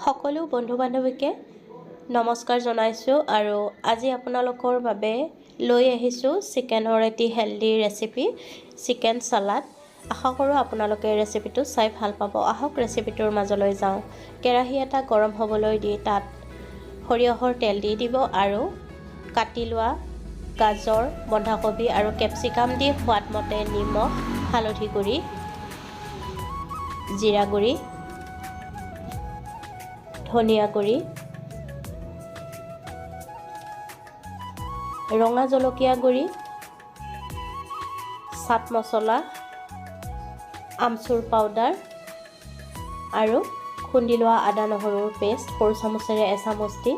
সকলো বন্ধু বান্ধৱীকে নমস্কাৰ জনাইছোঁ আৰু আজি আপোনালোকৰ বাবে লৈ আহিছোঁ চিকেনৰ এটি হেল্ডি ৰেচিপি চিকেন সালাড। আশা কৰোঁ আপোনালোকে ৰেচিপিটো চাই ভাল পাব। আহক ৰেচিপিটোৰ মাজলৈ যাওঁ। কেৰাহী এটা গৰম হ'বলৈ দি তাত সৰিয়হৰ তেল দি দিব আৰু কাটি লোৱা গাজৰ, বন্ধাকবি আৰু কেপচিকাম দি সোৱাদমতে নিমখ, হালধি গুড়ি, জিৰা গুড়ি, ধনিয়া গুড়ি, ৰঙা জলকীয়া গুড়ি, চাট মছলা, আমচুৰ পাউডাৰ আৰু খুন্দি লোৱা আদা নহৰুৰ পেষ্ট সৰু চামুচেৰে এচামুচ দি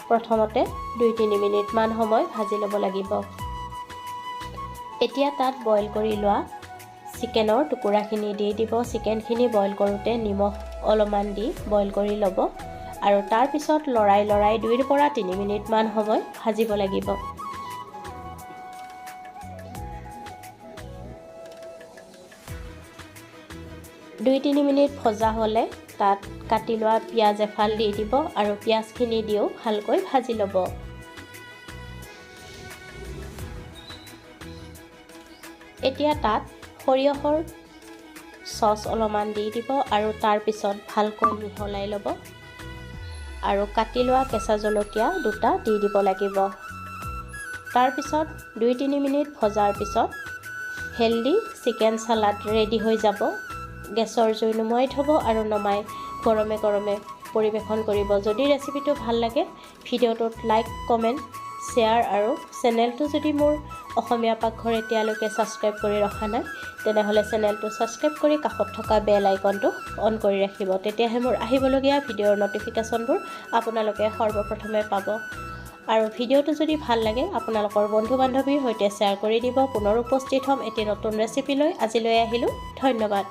প্ৰথমতে 2-3 মিনিটমান সময় ভাজি ল'ব লাগিব। এতিয়া তাত বইল কৰি লোৱা চিকেনৰ টুকুৰাখিনি দি দিব। চিকেনখিনি বইল কৰোঁতে নিমখ অলপমান দি বইল কৰি ল'ব আৰু তাৰ পিছত লৰাই 2-ৰ পৰা 3 মিনিটমান সময় ভাজিব লাগিব। দুই 3 মিনিট ভজা হ'লে তাত কাটি লোৱা পিঁয়াজ এফাল দি দিব আৰু পিঁয়াজখিনি দিও ভালকৈ ভাজি ল'ব। এতিয়া তাত সৰিয়হৰ চচ অলপমান দি দিব আৰু তাৰ পিছত ভালকৈ মিহলাই ল'ব আৰু কাটি লোৱা কেঁচা জলকীয়া 2টা দি দিব লাগিব। তাৰ পিছত 2-3 মিনিট ভজাৰ পিছত হেল্ডি চিকেন সালাড ৰেডি হৈ যাব। গেছৰ জুই নুমুৱাই থ'ব আৰু নমাই গৰমে গৰমে পৰিৱেশন কৰিব। যদি ৰেচিপিটো ভাল লাগে ভিডিঅ'টোত লাইক, কমেণ্ট, শ্বেয়াৰ আৰু চেনেলটো যদি মোৰ অসমীয়া পাকঘৰ এতিয়ালৈকে ছাবস্ক্ৰাইব কৰি ৰখা নাই তেনেহ'লে চেনেলটো ছাবস্ক্ৰাইব কৰি কাষত থকা বেল আইকনটো অন কৰি ৰাখিব। তেতিয়াহে মোৰ আহিবলগীয়া ভিডিঅ'ৰ নটিফিকেশ্যনবোৰ আপোনালোকে সৰ্বপ্ৰথমে পাব। আৰু ভিডিঅ'টো যদি ভাল লাগে আপোনালোকৰ বন্ধু বান্ধৱীৰ সৈতে শ্বেয়াৰ কৰি দিব। পুনৰ উপস্থিত হ'ম এটি নতুন ৰেচিপি লৈ। আজিলৈ আহিলোঁ। ধন্যবাদ।